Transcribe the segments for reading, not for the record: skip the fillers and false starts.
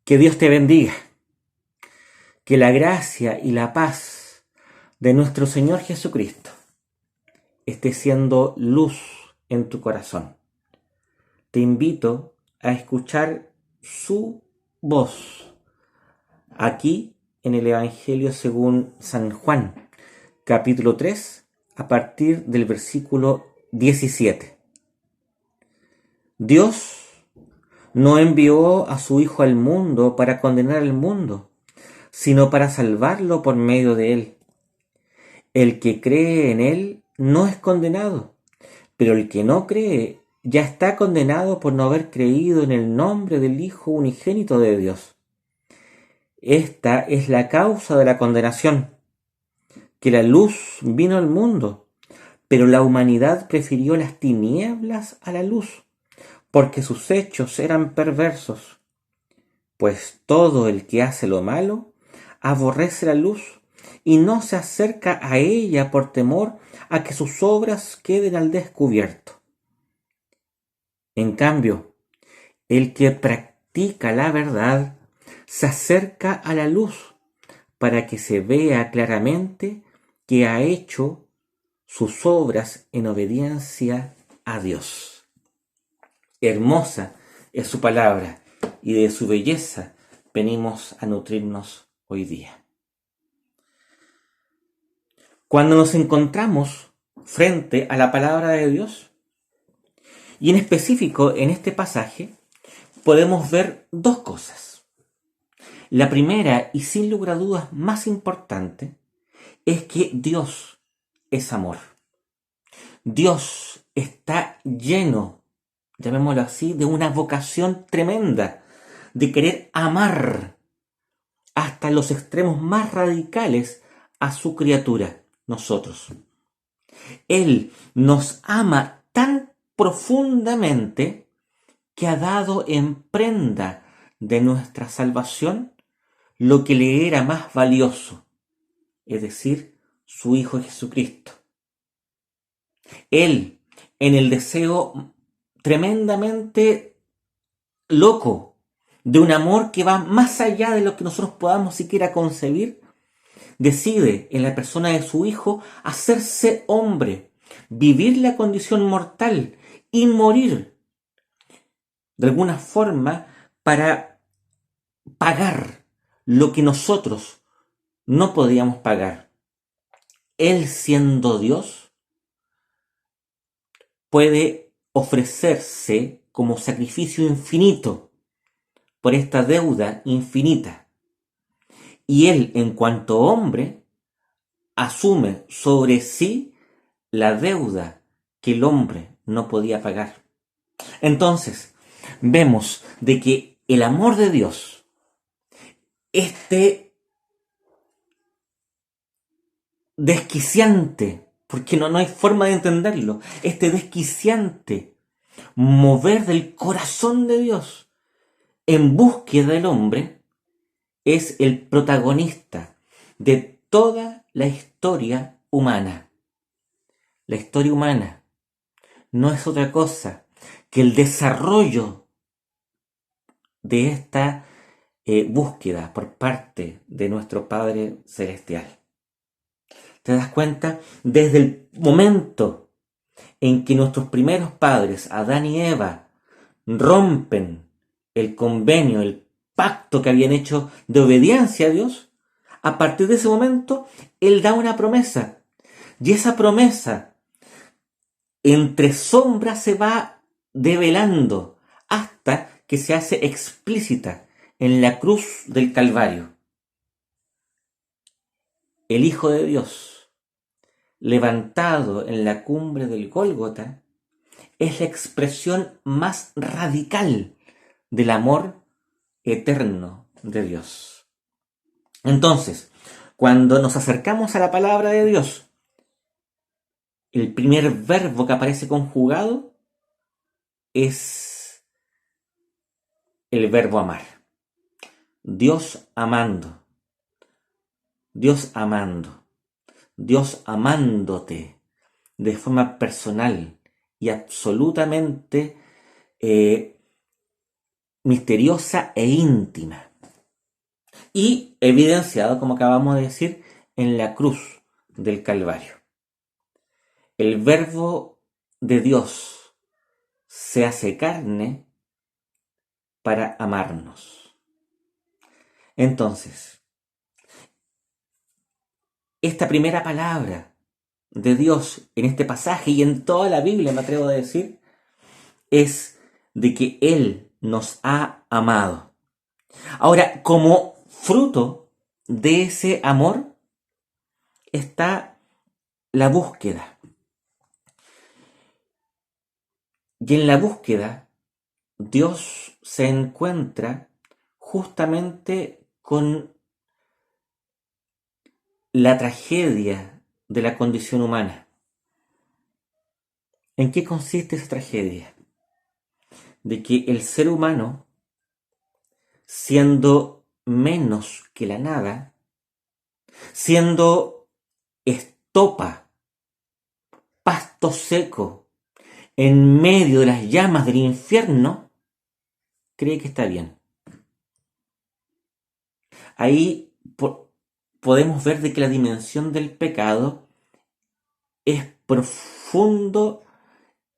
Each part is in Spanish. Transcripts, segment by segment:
Que Dios te bendiga. Que la gracia y la paz de nuestro Señor Jesucristo esté siendo luz en tu corazón. Te invito a escuchar su voz aquí en el Evangelio según San Juan, capítulo 3, a partir del versículo 17. Dios no envió a su Hijo al mundo para condenar al mundo, sino para salvarlo por medio de él. El que cree en él no es condenado, pero el que no cree ya está condenado por no haber creído en el nombre del Hijo unigénito de Dios. Esta es la causa de la condenación, que la luz vino al mundo, pero la humanidad prefirió las tinieblas a la luz, porque sus hechos eran perversos. Pues todo el que hace lo malo aborrece la luz y no se acerca a ella por temor a que sus obras queden al descubierto. En cambio, el que practica la verdad se acerca a la luz para que se vea claramente que ha hecho sus obras en obediencia a Dios. Hermosa es su palabra y de su belleza venimos a nutrirnos hoy día. Cuando nos encontramos frente a la palabra de Dios, y en específico en este pasaje, podemos ver dos cosas. La primera, y sin lugar a dudas más importante, es que Dios es amor. Dios está lleno, llamémoslo así, de una vocación tremenda, de querer amar hasta los extremos más radicales a su criatura, nosotros. Él nos ama tan profundamente que ha dado en prenda de nuestra salvación lo que le era más valioso, es decir, su Hijo Jesucristo. Él, en el deseo tremendamente loco de un amor que va más allá de lo que nosotros podamos siquiera concebir, decide en la persona de su Hijo hacerse hombre, vivir la condición mortal y morir de alguna forma para pagar lo que nosotros no podíamos pagar. Él, siendo Dios, puede ofrecerse como sacrificio infinito por esta deuda infinita. Y él, en cuanto hombre, asume sobre sí la deuda que el hombre no podía pagar. Entonces, vemos de que el amor de Dios, este desquiciante, porque no hay forma de entenderlo, este desquiciante mover del corazón de Dios en búsqueda del hombre, es el protagonista de toda la historia humana. La historia humana no es otra cosa que el desarrollo de esta búsqueda por parte de nuestro Padre Celestial. ¿Te das cuenta? Desde el momento en que nuestros primeros padres, Adán y Eva, rompen el convenio, el pacto que habían hecho de obediencia a Dios, a partir de ese momento, Él da una promesa. Y esa promesa, entre sombras, se va develando hasta que se hace explícita en la cruz del Calvario. El Hijo de Dios, levantado en la cumbre del Gólgota, es la expresión más radical del amor eterno de Dios. Entonces, cuando nos acercamos a la palabra de Dios, el primer verbo que aparece conjugado es el verbo amar. Dios amando, Dios amando, Dios amándote de forma personal y absolutamente misteriosa e íntima. y evidenciado, como acabamos de decir, en la cruz del Calvario. El Verbo de Dios se hace carne para amarnos. Entonces, esta primera palabra de Dios en este pasaje y en toda la Biblia, me atrevo a decir, es de que Él nos ha amado. Ahora, como fruto de ese amor está la búsqueda. Y en la búsqueda, Dios se encuentra justamente con la tragedia de la condición humana. ¿En qué consiste esa tragedia? De que el ser humano, siendo menos que la nada, siendo estopa, pasto seco, en medio de las llamas del infierno, cree que está bien. Ahí podemos ver de que la dimensión del pecado es profundo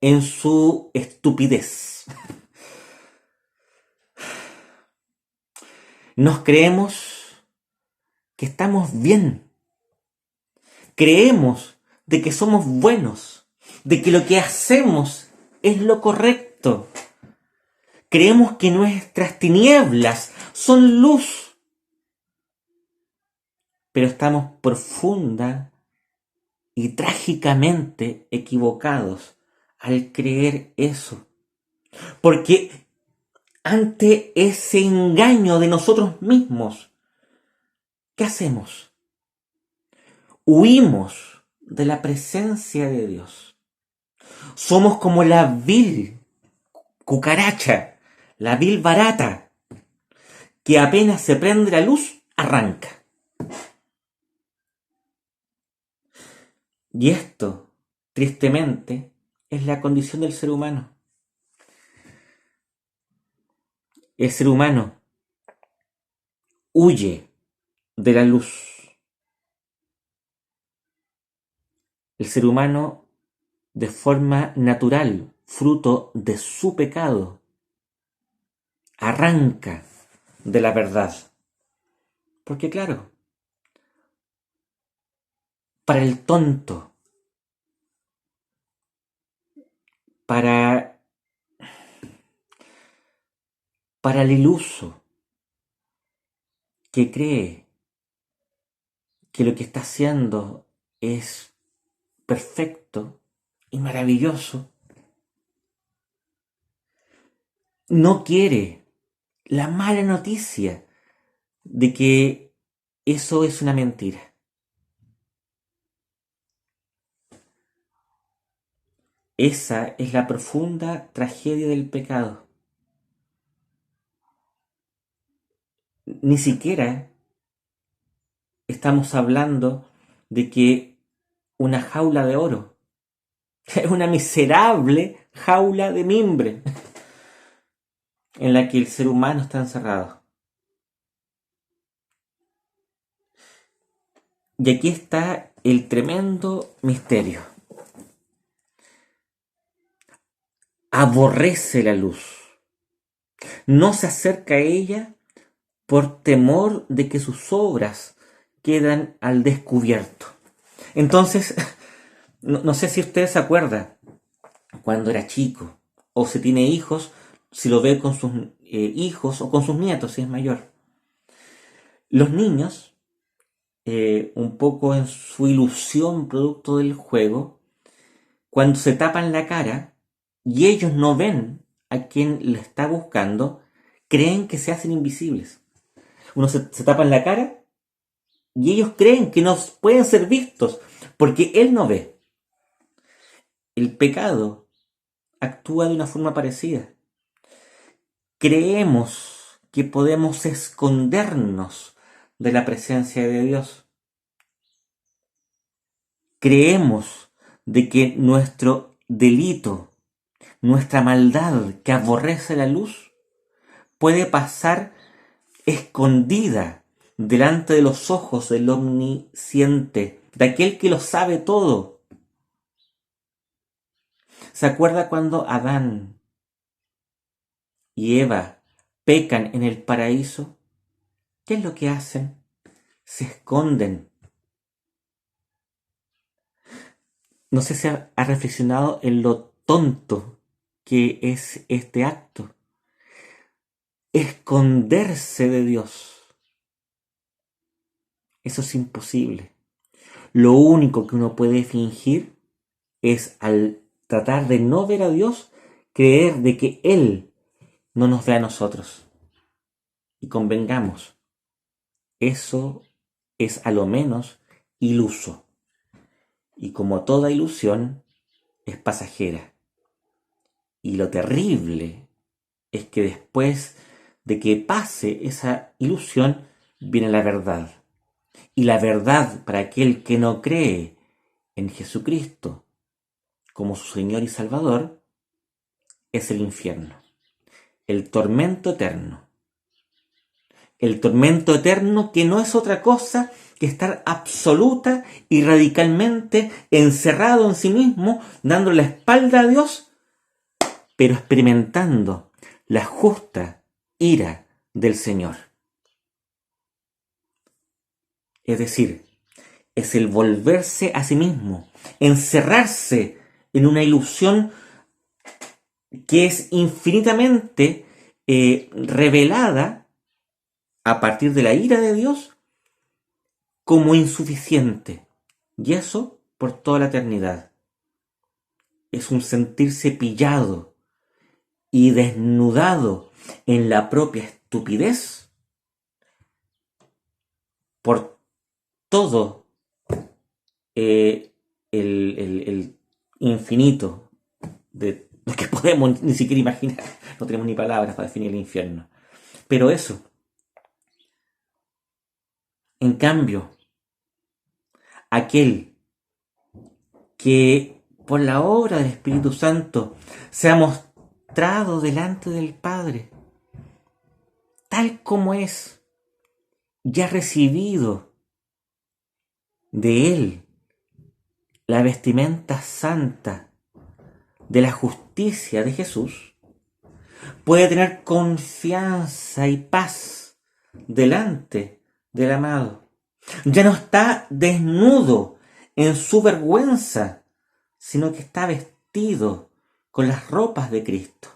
en su estupidez. Nos creemos que estamos bien. Creemos de que somos buenos, de que lo que hacemos es lo correcto. Creemos que nuestras tinieblas son luz. Pero estamos profunda y trágicamente equivocados al creer eso. Porque ante ese engaño de nosotros mismos, ¿qué hacemos? Huimos de la presencia de Dios. Somos como la vil cucaracha, la vil barata, que apenas se prende la luz, arranca. Y esto, tristemente, es la condición del ser humano. El ser humano huye de la luz. El ser humano, de forma natural, fruto de su pecado, arranca de la verdad. Porque claro, para el tonto, para el iluso, que cree que lo que está haciendo es perfecto y maravilloso, no quiere la mala noticia de que eso es una mentira. Esa es la profunda tragedia del pecado. Ni siquiera estamos hablando de que una jaula de oro es una miserable jaula de mimbre en la que el ser humano está encerrado. Y aquí está el tremendo misterio. Aborrece la luz. No se acerca a ella por temor de que sus obras quedan al descubierto. Entonces, no sé si usted se acuerda cuando era chico, o si tiene hijos, si lo ve con sus hijos o con sus nietos, si es mayor. Los niños, un poco en su ilusión producto del juego, cuando se tapan la cara y ellos no ven a quien le está buscando, creen que se hacen invisibles. Uno se tapan la cara y ellos creen que no pueden ser vistos porque él no ve. El pecado actúa de una forma parecida. Creemos que podemos escondernos de la presencia de Dios. Creemos de que nuestro delito, nuestra maldad que aborrece la luz, puede pasar escondida delante de los ojos del omnisciente, de aquel que lo sabe todo. ¿Se acuerda cuando Adán y Eva pecan en el paraíso? ¿Qué es lo que hacen? Se esconden. No sé si ha reflexionado en lo tonto que es este acto. Esconderse de Dios. Eso es imposible. Lo único que uno puede fingir es, al tratar de no ver a Dios, creer de que Él no nos ve a nosotros. Y convengamos, eso es a lo menos iluso. Y como toda ilusión, es pasajera. Y lo terrible es que después de que pase esa ilusión, viene la verdad. Y la verdad para aquel que no cree en Jesucristo como su Señor y Salvador es el infierno, el tormento eterno. El tormento eterno que no es otra cosa que estar absoluta y radicalmente encerrado en sí mismo, dando la espalda a Dios, pero experimentando la justa ira del Señor. Es decir, es el volverse a sí mismo, encerrarse en una ilusión que es infinitamente revelada a partir de la ira de Dios como insuficiente. Y eso por toda la eternidad. Es un sentirse pillado y desnudado en la propia estupidez por todo el infinito de lo que podemos ni siquiera imaginar. No tenemos ni palabras para definir el infierno. Pero eso, en cambio, aquel que por la obra del Espíritu Santo se ha mostrado delante del Padre, tal como es, ya ha recibido de Él la vestimenta santa de la justicia de Jesús, puede tener confianza y paz delante del amado. Ya no está desnudo en su vergüenza, sino que está vestido con las ropas de Cristo.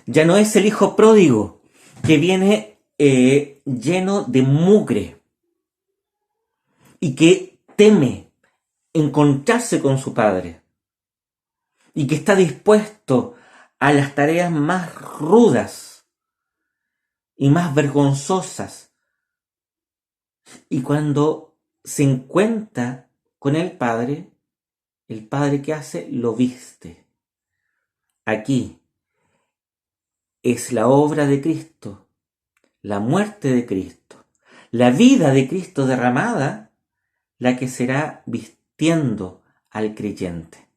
Ya no es el hijo pródigo que viene lleno de mugre y que teme encontrarse con su padre y que está dispuesto a las tareas más rudas y más vergonzosas. Y cuando se encuentra con el Padre ¿qué hace? Lo viste. Aquí es la obra de Cristo, la muerte de Cristo, la vida de Cristo derramada, la que será vistiendo al creyente.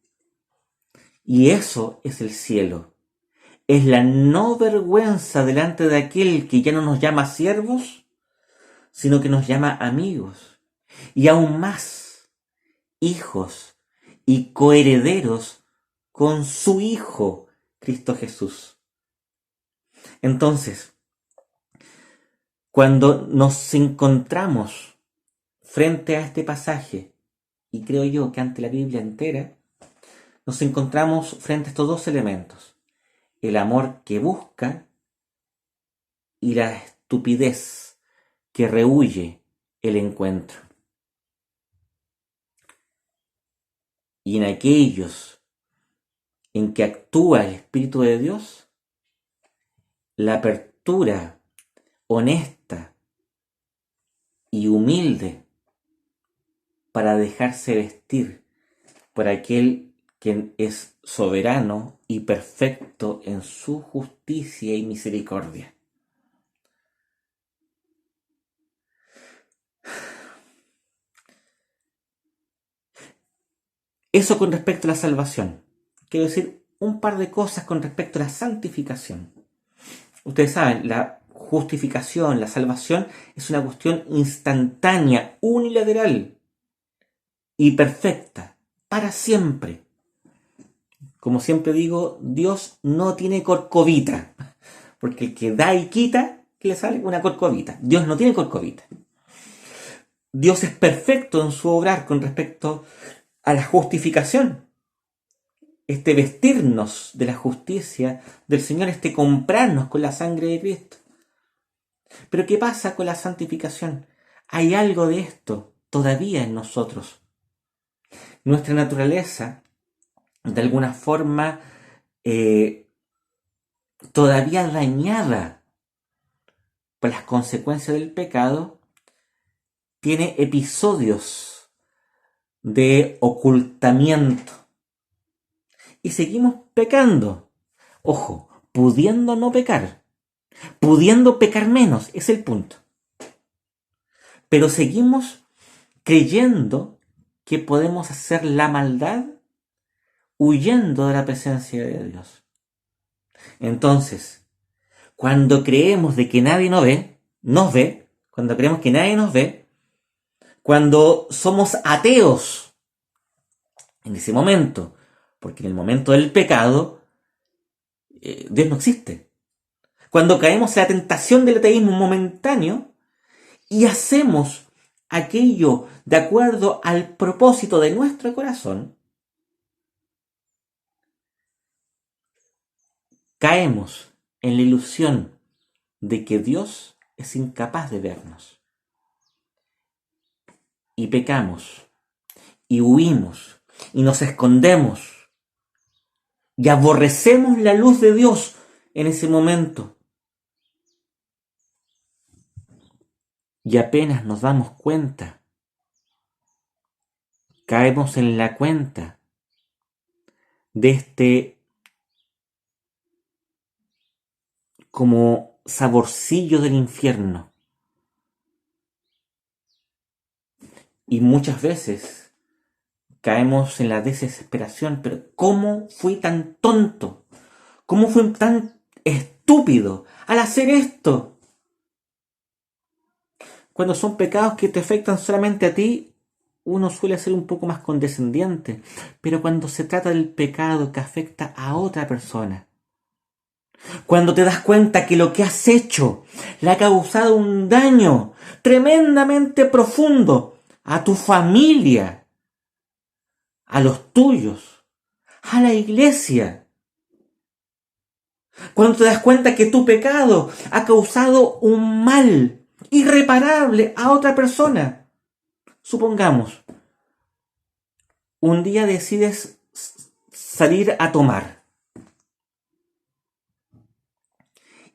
Y eso es el cielo. Es la no vergüenza delante de aquel que ya no nos llama siervos, sino que nos llama amigos. Y aún más, hijos y coherederos con su Hijo, Cristo Jesús. Entonces, cuando nos encontramos frente a este pasaje, y creo yo que ante la Biblia entera, nos encontramos frente a estos dos elementos: el amor que busca y la estupidez que rehúye el encuentro. Y en aquellos en que actúa el Espíritu de Dios, la apertura honesta y humilde para dejarse vestir por aquel que es soberano y perfecto en su justicia y misericordia. Eso con respecto a la salvación. Quiero decir un par de cosas con respecto a la santificación. Ustedes saben, la justificación, la salvación, es una cuestión instantánea, unilateral y perfecta, para siempre. Como siempre digo, Dios no tiene corcovita, porque el que da y quita, ¿qué le sale? Una corcovita. Dios no tiene corcovita. Dios es perfecto en su obrar con respecto a la justificación. Este vestirnos de la justicia del Señor, este comprarnos con la sangre de Cristo. Pero ¿qué pasa con la santificación? Hay algo de esto todavía en nosotros. Nuestra naturaleza, de alguna forma, todavía dañada por las consecuencias del pecado, tiene episodios de ocultamiento. Y seguimos pecando. Ojo, pudiendo no pecar. Pudiendo pecar menos, es el punto. Pero seguimos creyendo que podemos hacer la maldad huyendo de la presencia de Dios. Entonces, cuando creemos de que nadie nos ve, cuando creemos que nadie nos ve, cuando somos ateos en ese momento, porque en el momento del pecado, Dios no existe. Cuando caemos en la tentación del ateísmo momentáneo y hacemos aquello de acuerdo al propósito de nuestro corazón, caemos en la ilusión de que Dios es incapaz de vernos. Y pecamos, y huimos, y nos escondemos, y aborrecemos la luz de Dios en ese momento. Y apenas nos damos cuenta, caemos en la cuenta de este como saborcillo del infierno. Y muchas veces caemos en la desesperación, pero ¿cómo fui tan tonto? ¿Cómo fui tan estúpido al hacer esto? Cuando son pecados que te afectan solamente a ti, uno suele ser un poco más condescendiente, pero cuando se trata del pecado que afecta a otra persona, cuando te das cuenta que lo que has hecho le ha causado un daño tremendamente profundo a tu familia, a los tuyos, a la iglesia. Cuando te das cuenta que tu pecado ha causado un mal irreparable a otra persona. Supongamos, un día decides salir a tomar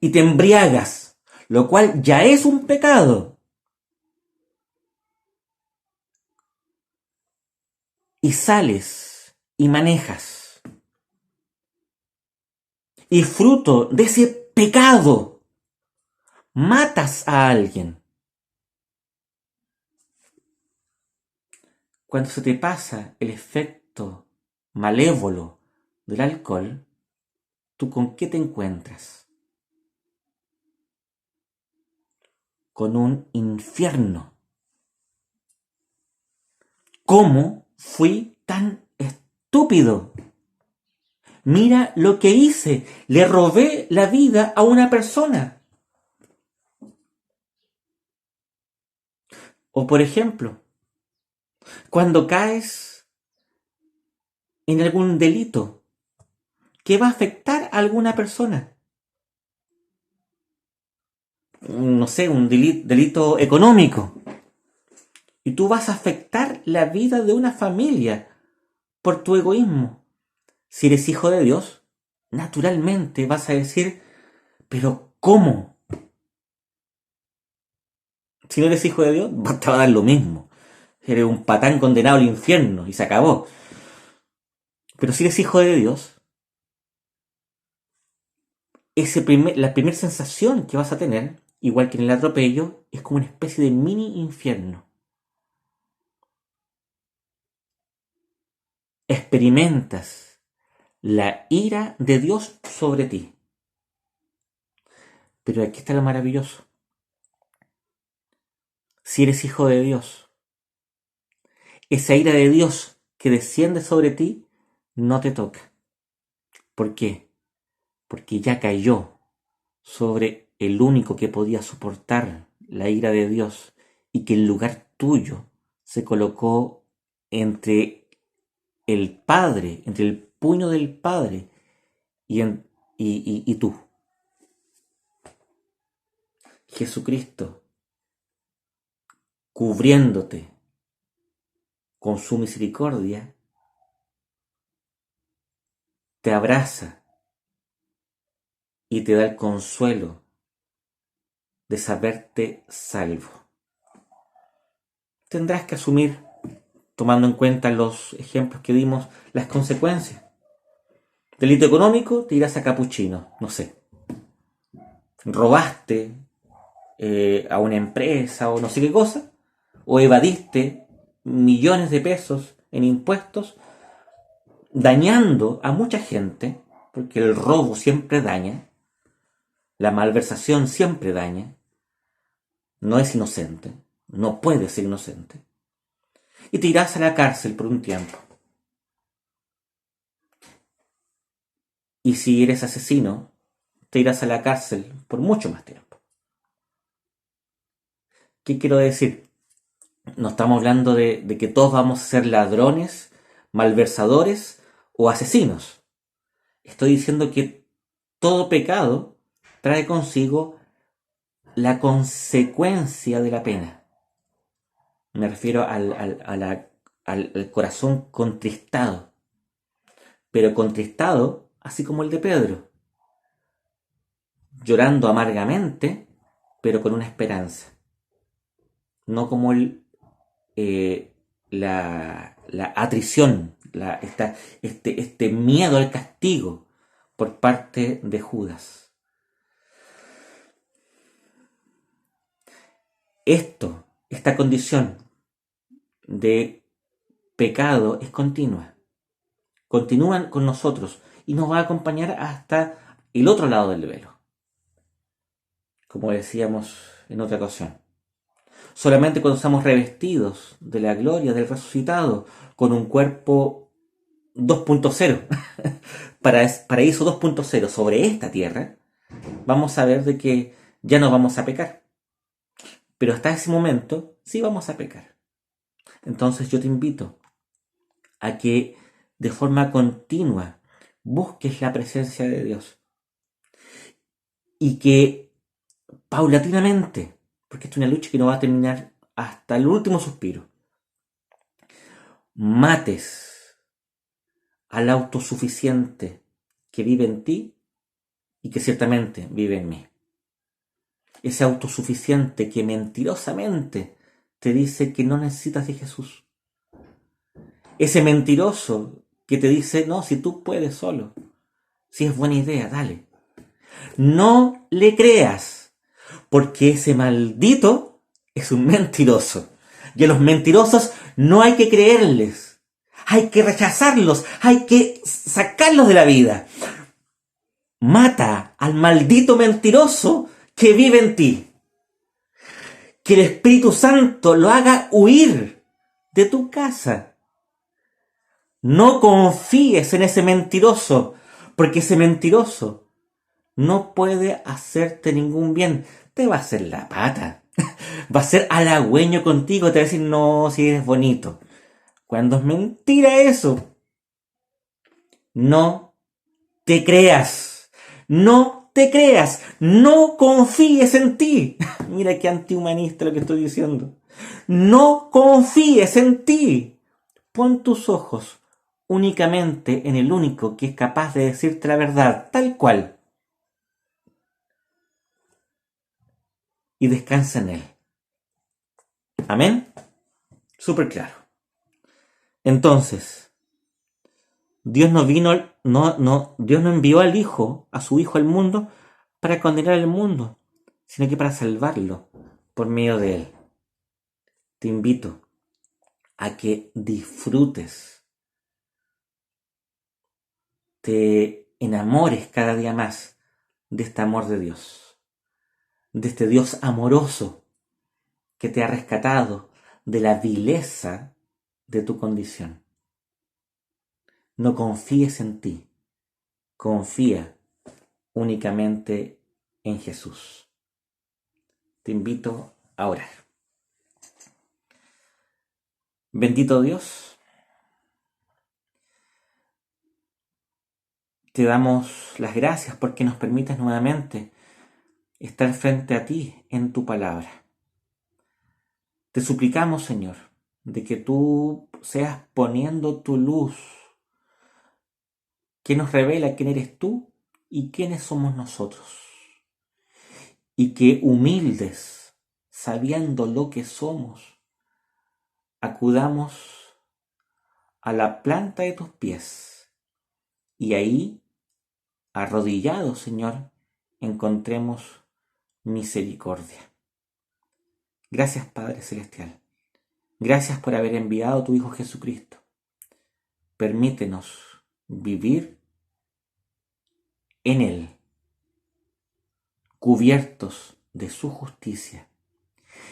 y te embriagas, lo cual ya es un pecado. Y sales y manejas. Y fruto de ese pecado, matas a alguien. Cuando se te pasa el efecto malévolo del alcohol, ¿tú con qué te encuentras? Con un infierno. ¿Cómo fui tan estúpido? Mira lo que hice. Le robé la vida a una persona. O por ejemplo, cuando caes en algún delito que va a afectar a alguna persona. No sé, un delito económico. Y tú vas a afectar la vida de una familia por tu egoísmo. Si eres hijo de Dios, naturalmente vas a decir, pero ¿cómo? Si no eres hijo de Dios, te va a dar lo mismo. Eres un patán condenado al infierno y se acabó. Pero si eres hijo de Dios, la primera sensación que vas a tener, igual que en el atropello, es como una especie de mini infierno. Experimentas la ira de Dios sobre ti. Pero aquí está lo maravilloso. Si eres hijo de Dios, esa ira de Dios que desciende sobre ti no te toca. ¿Por qué? Porque ya cayó sobre el único que podía soportar la ira de Dios y que en lugar tuyo se colocó entre el Padre, entre el puño del Padre y tú. Jesucristo, cubriéndote con su misericordia, te abraza y te da el consuelo de saberte salvo. Tendrás que asumir, tomando en cuenta los ejemplos que dimos, las consecuencias. Delito económico, te irás a capuchino, no sé. Robaste a una empresa o no sé qué cosa, o evadiste millones de pesos en impuestos, dañando a mucha gente, porque el robo siempre daña, la malversación siempre daña, no es inocente, no puede ser inocente, y te irás a la cárcel por un tiempo. Y si eres asesino, te irás a la cárcel por mucho más tiempo. ¿Qué quiero decir? No estamos hablando de que todos vamos a ser ladrones, malversadores o asesinos. Estoy diciendo que todo pecado trae consigo la consecuencia de la pena. Me refiero al corazón contristado, pero contristado así como el de Pedro, llorando amargamente, pero con una esperanza, no como la atrición, este miedo al castigo por parte de Judas. Esta condición de pecado es continua. Continúan con nosotros y nos va a acompañar hasta el otro lado del velo, como decíamos en otra ocasión. Solamente cuando estamos revestidos de la gloria del resucitado, con un cuerpo 2.0, paraíso 2.0 sobre esta tierra, vamos a ver de que ya no vamos a pecar. Pero hasta ese momento sí vamos a pecar. Entonces yo te invito a que de forma continua busques la presencia de Dios y que paulatinamente, porque esto es una lucha que no va a terminar hasta el último suspiro, mates al autosuficiente que vive en ti y que ciertamente vive en mí. Ese autosuficiente que mentirosamente te dice que no necesitas de Jesús. Ese mentiroso que te dice, no, si tú puedes solo, si es buena idea, dale. No le creas, porque ese maldito es un mentiroso. Y a los mentirosos no hay que creerles. Hay que rechazarlos, hay que sacarlos de la vida. Mata al maldito mentiroso que vive en ti. Que el Espíritu Santo lo haga huir de tu casa. No confíes en ese mentiroso, porque ese mentiroso no puede hacerte ningún bien. Te va a hacer la pata. Va a ser halagüeño contigo. Te va a decir, no, si eres bonito. Cuando es mentira eso. No te creas. No te creas. No confíes en ti. Mira qué antihumanista lo que estoy diciendo. No confíes en ti. Pon tus ojos únicamente en el único que es capaz de decirte la verdad, tal cual. Y descansa en él. Amén. Súper claro. Entonces, Dios no vino, Dios no envió al Hijo, a su Hijo al mundo, para condenar al mundo, sino que para salvarlo por medio de él. Te invito a que disfrutes, te enamores cada día más de este amor de Dios. de este Dios amoroso que te ha rescatado de la vileza de tu condición. No confíes en ti, confía únicamente en Jesús. Te invito a orar. Bendito Dios, te damos las gracias porque nos permites nuevamente estar frente a ti en tu palabra. Te suplicamos, Señor, de que tú seas poniendo tu luz, que nos revela quién eres tú y quiénes somos nosotros. Y que humildes, sabiendo lo que somos, acudamos a la planta de tus pies y ahí, arrodillados, Señor, encontremos misericordia. Gracias, Padre Celestial. Gracias por haber enviado a tu Hijo Jesucristo. Permítenos vivir en Él, cubiertos de su justicia,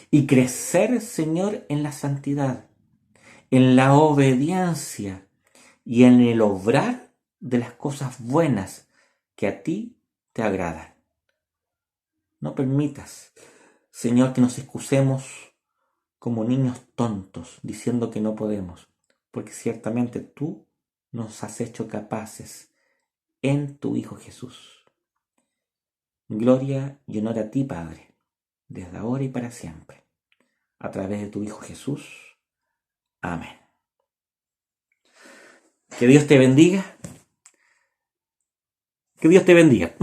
y crecer, Señor, en la santidad, en la obediencia y en el obrar de las cosas buenas que a ti te agradan. No permitas, Señor, que nos excusemos como niños tontos diciendo que no podemos, porque ciertamente tú nos has hecho capaces en tu Hijo Jesús. Gloria y honor a ti, Padre, desde ahora y para siempre, a través de tu Hijo Jesús. Amén. Que Dios te bendiga. Que Dios te bendiga.